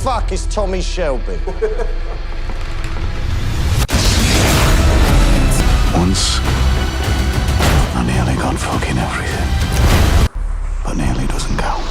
fuck is Tommy Shelby? Once, I nearly got fucking everything. But nearly doesn't count.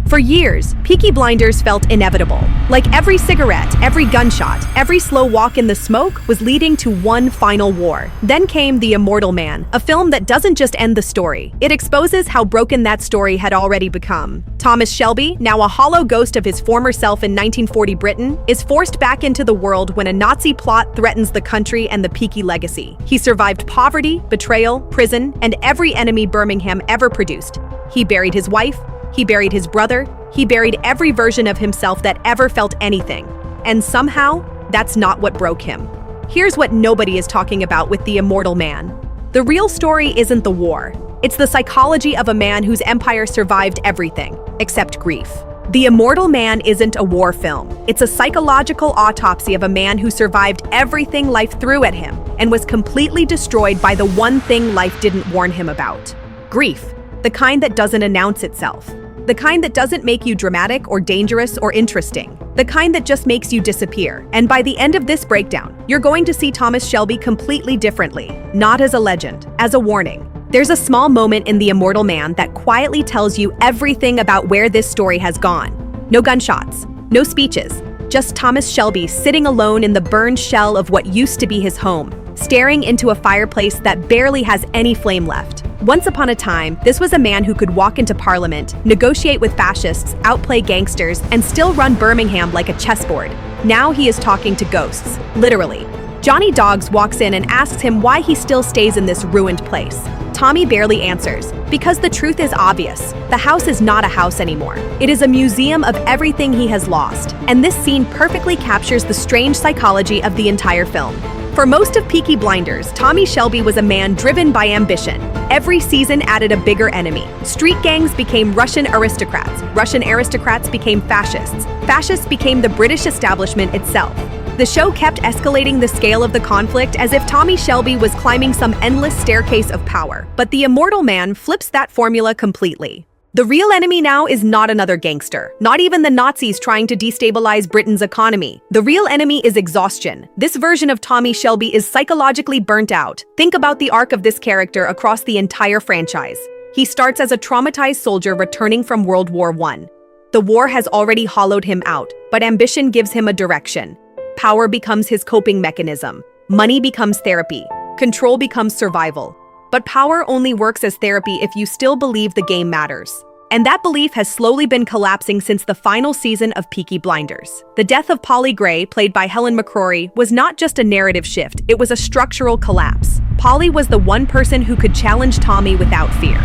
For years, Peaky Blinders felt inevitable. Like every cigarette, every gunshot, every slow walk in the smoke was leading to one final war. Then came The Immortal Man, a film that doesn't just end the story. It exposes how broken that story had already become. Thomas Shelby, now a hollow ghost of his former self in 1940 Britain, is forced back into the world when a Nazi plot threatens the country and the Peaky legacy. He survived poverty, betrayal, prison, and every enemy Birmingham ever produced. He buried his wife, he buried his brother, he buried every version of himself that ever felt anything. And somehow, that's not what broke him. Here's what nobody is talking about with The Immortal Man. The real story isn't the war. It's the psychology of a man whose empire survived everything, except grief. The Immortal Man isn't a war film. It's a psychological autopsy of a man who survived everything life threw at him and was completely destroyed by the one thing life didn't warn him about: grief. The kind that doesn't announce itself. The kind that doesn't make you dramatic or dangerous or interesting. The kind that just makes you disappear. And by the end of this breakdown, you're going to see Thomas Shelby completely differently, not as a legend, as a warning. There's a small moment in The Immortal Man that quietly tells you everything about where this story has gone. No gunshots, no speeches, just Thomas Shelby sitting alone in the burned shell of what used to be his home, staring into a fireplace that barely has any flame left. Once upon a time, this was a man who could walk into Parliament, negotiate with fascists, outplay gangsters, and still run Birmingham like a chessboard. Now he is talking to ghosts, literally. Johnny Dogs walks in and asks him why he still stays in this ruined place. Tommy barely answers, because the truth is obvious. The house is not a house anymore. It is a museum of everything he has lost. And this scene perfectly captures the strange psychology of the entire film. For most of Peaky Blinders, Tommy Shelby was a man driven by ambition. Every season added a bigger enemy. Street gangs became Russian aristocrats. Russian aristocrats became fascists. Fascists became the British establishment itself. The show kept escalating the scale of the conflict as if Tommy Shelby was climbing some endless staircase of power. But The Immortal Man flips that formula completely. The real enemy now is not another gangster, not even the Nazis trying to destabilize Britain's economy. The real enemy is exhaustion. This version of Tommy Shelby is psychologically burnt out. Think about the arc of this character across the entire franchise. He starts as a traumatized soldier returning from World War I. The war has already hollowed him out, but ambition gives him a direction. Power becomes his coping mechanism. Money becomes therapy. Control becomes survival. But power only works as therapy if you still believe the game matters. And that belief has slowly been collapsing since the final season of Peaky Blinders. The death of Polly Gray, played by Helen McCrory, was not just a narrative shift, it was a structural collapse. Polly was the one person who could challenge Tommy without fear.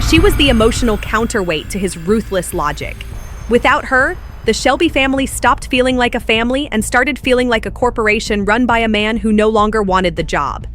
She was the emotional counterweight to his ruthless logic. Without her, the Shelby family stopped feeling like a family and started feeling like a corporation run by a man who no longer wanted the job.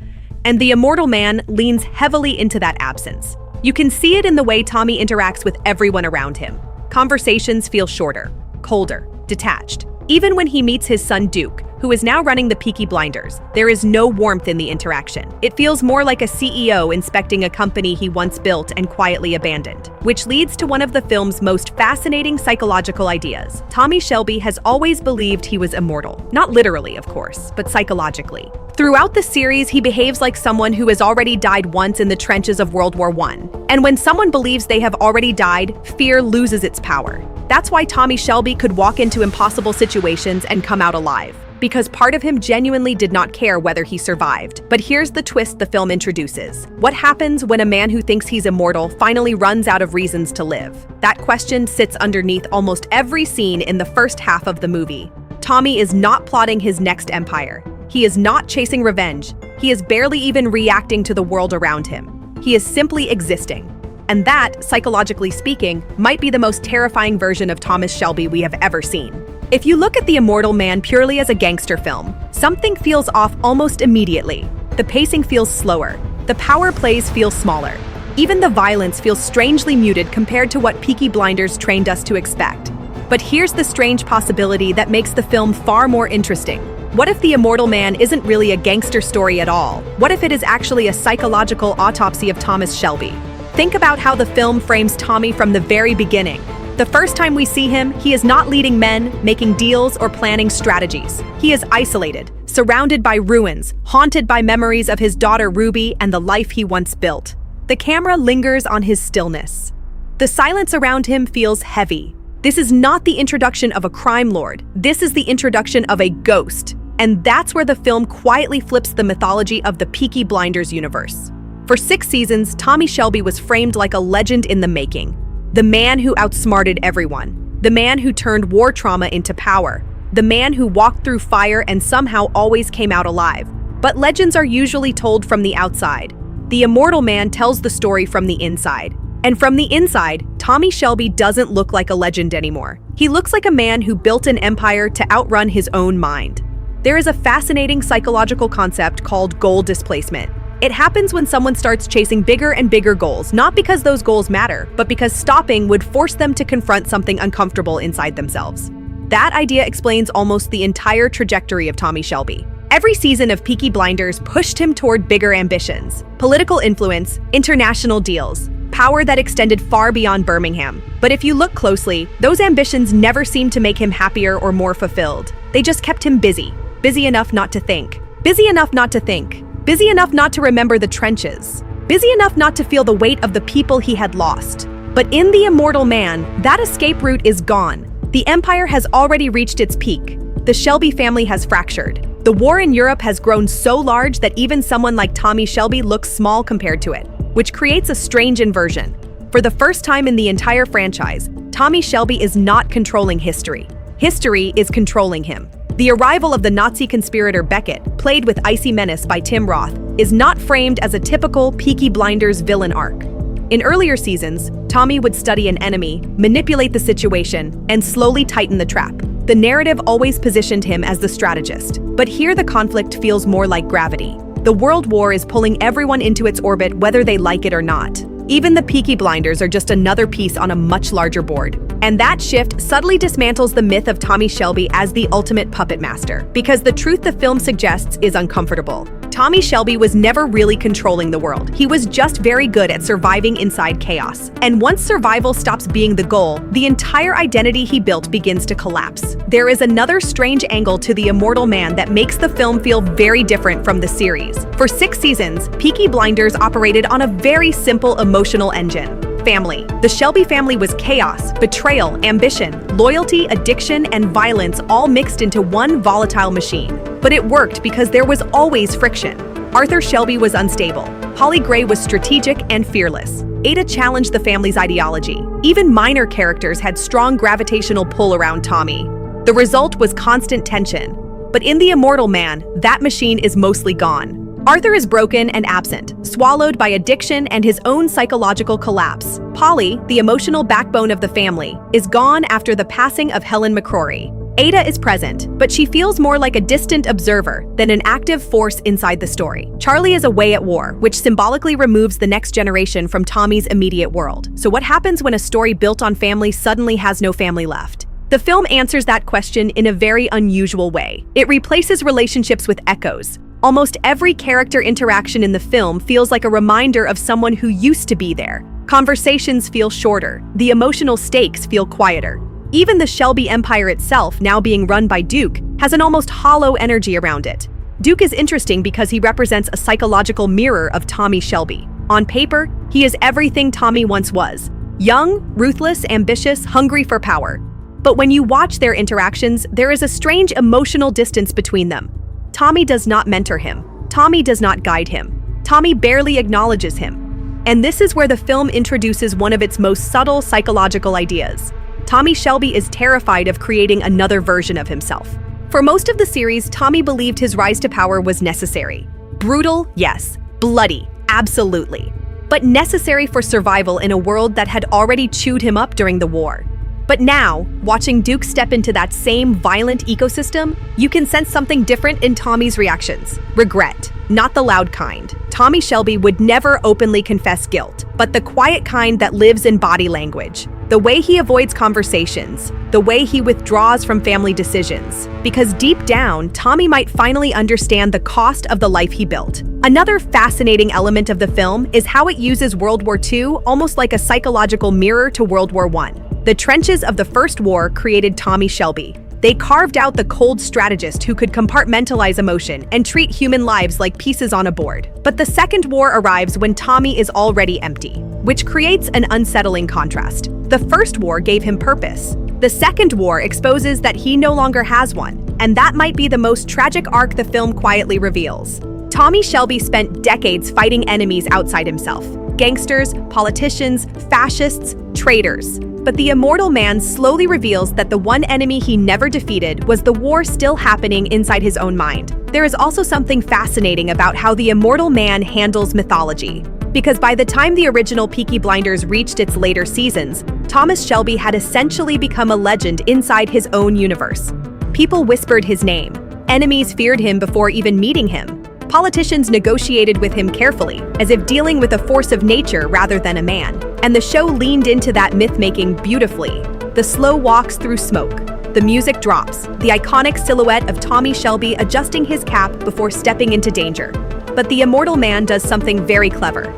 And The Immortal Man leans heavily into that absence. You can see it in the way Tommy interacts with everyone around him. Conversations feel shorter, colder, detached. Even when he meets his son Duke, who is now running the Peaky Blinders, there is no warmth in the interaction. It feels more like a CEO inspecting a company he once built and quietly abandoned. Which leads to one of the film's most fascinating psychological ideas. Tommy Shelby has always believed he was immortal. Not literally, of course, but psychologically. Throughout the series, he behaves like someone who has already died once in the trenches of World War I. And when someone believes they have already died, fear loses its power. That's why Tommy Shelby could walk into impossible situations and come out alive. Because part of him genuinely did not care whether he survived. But here's the twist the film introduces. What happens when a man who thinks he's immortal finally runs out of reasons to live? That question sits underneath almost every scene in the first half of the movie. Tommy is not plotting his next empire. He is not chasing revenge. He is barely even reacting to the world around him. He is simply existing. And that, psychologically speaking, might be the most terrifying version of Thomas Shelby we have ever seen. If you look at The Immortal Man purely as a gangster film, something feels off almost immediately. The pacing feels slower. The power plays feel smaller. Even the violence feels strangely muted compared to what Peaky Blinders trained us to expect. But here's the strange possibility that makes the film far more interesting. What if The Immortal Man isn't really a gangster story at all? What if it is actually a psychological autopsy of Thomas Shelby? Think about how the film frames Tommy from the very beginning. The first time we see him, he is not leading men, making deals, or planning strategies. He is isolated, surrounded by ruins, haunted by memories of his daughter Ruby and the life he once built. The camera lingers on his stillness. The silence around him feels heavy. This is not the introduction of a crime lord. This is the introduction of a ghost. And that's where the film quietly flips the mythology of the Peaky Blinders universe. For 6 seasons, Tommy Shelby was framed like a legend in the making. The man who outsmarted everyone. The man who turned war trauma into power. The man who walked through fire and somehow always came out alive. But legends are usually told from the outside. The immortal man tells the story from the inside. And from the inside, Tommy Shelby doesn't look like a legend anymore. He looks like a man who built an empire to outrun his own mind. There is a fascinating psychological concept called goal displacement. It happens when someone starts chasing bigger and bigger goals, not because those goals matter, but because stopping would force them to confront something uncomfortable inside themselves. That idea explains almost the entire trajectory of Tommy Shelby. Every season of Peaky Blinders pushed him toward bigger ambitions, political influence, international deals, power that extended far beyond Birmingham. But if you look closely, those ambitions never seemed to make him happier or more fulfilled. They just kept him busy enough not to think, busy enough not to think, busy enough not to remember the trenches, busy enough not to feel the weight of the people he had lost. But in The Immortal Man, that escape route is gone. The empire has already reached its peak. The Shelby family has fractured. The war in Europe has grown so large that even someone like Tommy Shelby looks small compared to it, which creates a strange inversion. For the first time in the entire franchise, Tommy Shelby is not controlling history. History is controlling him. The arrival of the Nazi conspirator Beckett, played with Icy Menace by Tim Roth, is not framed as a typical Peaky Blinders villain arc. In earlier seasons, Tommy would study an enemy, manipulate the situation, and slowly tighten the trap. The narrative always positioned him as the strategist, but here the conflict feels more like gravity. The World War is pulling everyone into its orbit whether they like it or not. Even the Peaky Blinders are just another piece on a much larger board. And that shift subtly dismantles the myth of Tommy Shelby as the ultimate puppet master, because the truth the film suggests is uncomfortable. Tommy Shelby was never really controlling the world. He was just very good at surviving inside chaos. And once survival stops being the goal, the entire identity he built begins to collapse. There is another strange angle to The Immortal Man that makes the film feel very different from the series. For 6 seasons, Peaky Blinders operated on a very simple emotional engine. Family. The Shelby family was chaos, betrayal, ambition, loyalty, addiction, and violence all mixed into one volatile machine. But it worked because there was always friction. Arthur Shelby was unstable. Holly Gray was strategic and fearless. Ada challenged the family's ideology. Even minor characters had strong gravitational pull around Tommy. The result was constant tension. But in The Immortal Man, that machine is mostly gone. Arthur is broken and absent, swallowed by addiction and his own psychological collapse. Polly, the emotional backbone of the family, is gone after the passing of Helen McCrory. Ada is present, but she feels more like a distant observer than an active force inside the story. Charlie is away at war, which symbolically removes the next generation from Tommy's immediate world. So what happens when a story built on family suddenly has no family left? The film answers that question in a very unusual way. It replaces relationships with echoes. Almost every character interaction in the film feels like a reminder of someone who used to be there. Conversations feel shorter. The emotional stakes feel quieter. Even the Shelby Empire itself, now being run by Duke, has an almost hollow energy around it. Duke is interesting because he represents a psychological mirror of Tommy Shelby. On paper, he is everything Tommy once was. Young, ruthless, ambitious, hungry for power. But when you watch their interactions, there is a strange emotional distance between them. Tommy does not mentor him. Tommy does not guide him. Tommy barely acknowledges him. And this is where the film introduces one of its most subtle psychological ideas. Tommy Shelby is terrified of creating another version of himself. For most of the series, Tommy believed his rise to power was necessary. Brutal, yes. Bloody, absolutely. But necessary for survival in a world that had already chewed him up during the war. But now, watching Duke step into that same violent ecosystem, you can sense something different in Tommy's reactions. Regret, not the loud kind. Tommy Shelby would never openly confess guilt, but the quiet kind that lives in body language. The way he avoids conversations, the way he withdraws from family decisions. Because deep down, Tommy might finally understand the cost of the life he built. Another fascinating element of the film is how it uses World War II almost like a psychological mirror to World War I. The trenches of the First War created Tommy Shelby. They carved out the cold strategist who could compartmentalize emotion and treat human lives like pieces on a board. But the Second War arrives when Tommy is already empty, which creates an unsettling contrast. The First War gave him purpose. The Second War exposes that he no longer has one, and that might be the most tragic arc the film quietly reveals. Tommy Shelby spent decades fighting enemies outside himself: gangsters, politicians, fascists, traitors. But the immortal man slowly reveals that the one enemy he never defeated was the war still happening inside his own mind. There is also something fascinating about how the immortal man handles mythology. Because by the time the original Peaky Blinders reached its later seasons, Thomas Shelby had essentially become a legend inside his own universe. People whispered his name. Enemies feared him before even meeting him. Politicians negotiated with him carefully, as if dealing with a force of nature rather than a man. And the show leaned into that myth-making beautifully. The slow walks through smoke. The music drops, the iconic silhouette of Tommy Shelby adjusting his cap before stepping into danger. But the immortal man does something very clever.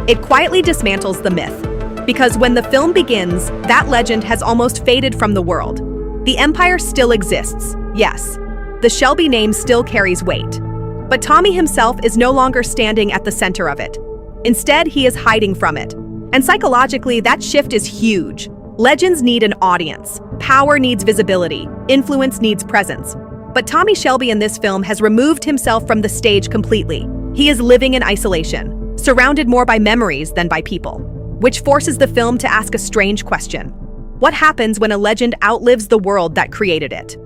It quietly dismantles the myth. Because when the film begins, that legend has almost faded from the world. The Empire still exists, yes. The Shelby name still carries weight. But Tommy himself is no longer standing at the center of it. Instead, he is hiding from it. And psychologically, that shift is huge. Legends need an audience. Power needs visibility. Influence needs presence. But Tommy Shelby in this film has removed himself from the stage completely. He is living in isolation, surrounded more by memories than by people, which forces the film to ask a strange question. What happens when a legend outlives the world that created it?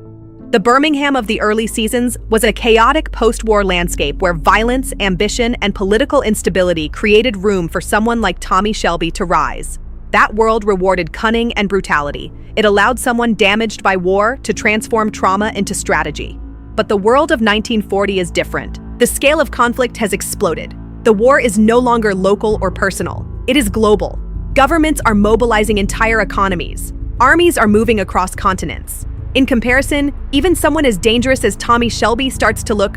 The Birmingham of the early seasons was a chaotic post-war landscape where violence, ambition, and political instability created room for someone like Tommy Shelby to rise. That world rewarded cunning and brutality. It allowed someone damaged by war to transform trauma into strategy. But the world of 1940 is different. The scale of conflict has exploded. The war is no longer local or personal. It is global. Governments are mobilizing entire economies. Armies are moving across continents. In comparison, even someone as dangerous as Tommy Shelby starts to look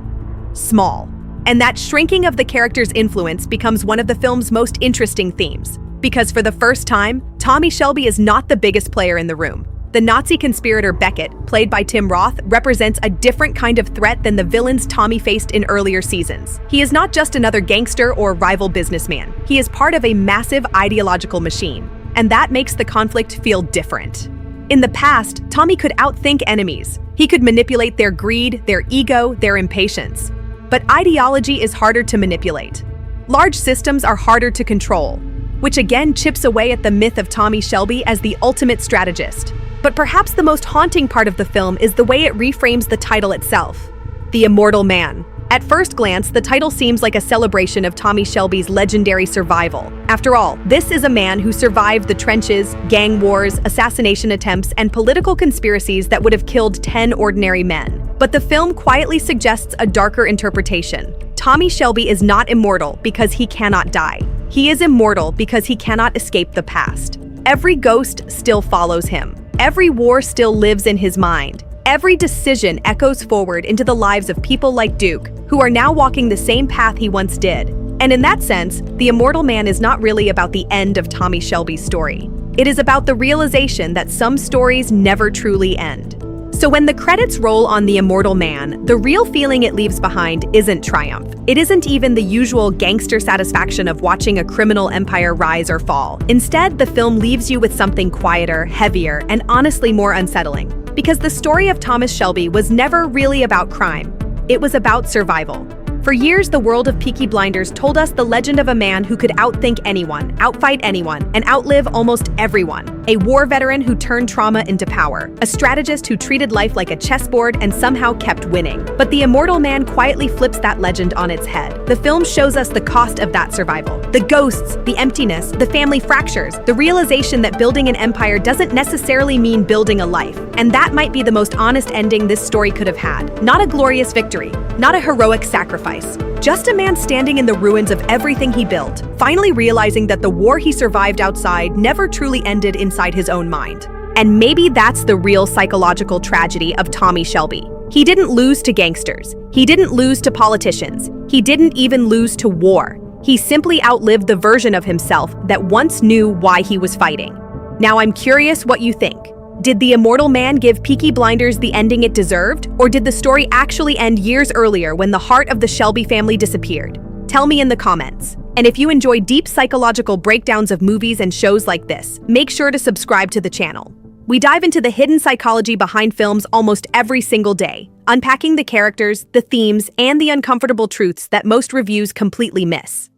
small. And that shrinking of the character's influence becomes one of the film's most interesting themes. Because for the first time, Tommy Shelby is not the biggest player in the room. The Nazi conspirator Beckett, played by Tim Roth, represents a different kind of threat than the villains Tommy faced in earlier seasons. He is not just another gangster or rival businessman. He is part of a massive ideological machine. And that makes the conflict feel different. In the past, Tommy could outthink enemies. He could manipulate their greed, their ego, their impatience. But ideology is harder to manipulate. Large systems are harder to control, which again chips away at the myth of Tommy Shelby as the ultimate strategist. But perhaps the most haunting part of the film is the way it reframes the title itself, The Immortal Man. At first glance, the title seems like a celebration of Tommy Shelby's legendary survival. After all, this is a man who survived the trenches, gang wars, assassination attempts, and political conspiracies that would have killed 10 ordinary men. But the film quietly suggests a darker interpretation. Tommy Shelby is not immortal because he cannot die. He is immortal because he cannot escape the past. Every ghost still follows him. Every war still lives in his mind. Every decision echoes forward into the lives of people like Duke, who are now walking the same path he once did. And in that sense, The Immortal Man is not really about the end of Tommy Shelby's story. It is about the realization that some stories never truly end. So when the credits roll on The Immortal Man, the real feeling it leaves behind isn't triumph. It isn't even the usual gangster satisfaction of watching a criminal empire rise or fall. Instead, the film leaves you with something quieter, heavier, and honestly more unsettling. Because the story of Thomas Shelby was never really about crime. It was about survival. For years, the world of Peaky Blinders told us the legend of a man who could outthink anyone, outfight anyone, and outlive almost everyone. A war veteran who turned trauma into power. A strategist who treated life like a chessboard and somehow kept winning. But The Immortal Man quietly flips that legend on its head. The film shows us the cost of that survival. The ghosts, the emptiness, the family fractures, the realization that building an empire doesn't necessarily mean building a life. And that might be the most honest ending this story could have had. Not a glorious victory, not a heroic sacrifice. Just a man standing in the ruins of everything he built, finally realizing that the war he survived outside never truly ended inside his own mind. And maybe that's the real psychological tragedy of Tommy Shelby. He didn't lose to gangsters. He didn't lose to politicians. He didn't even lose to war. He simply outlived the version of himself that once knew why he was fighting. Now I'm curious what you think. Did the immortal man give Peaky Blinders the ending it deserved, or did the story actually end years earlier when the heart of the Shelby family disappeared? Tell me in the comments. And if you enjoy deep psychological breakdowns of movies and shows like this, make sure to subscribe to the channel. We dive into the hidden psychology behind films almost every single day, unpacking the characters, the themes, and the uncomfortable truths that most reviews completely miss.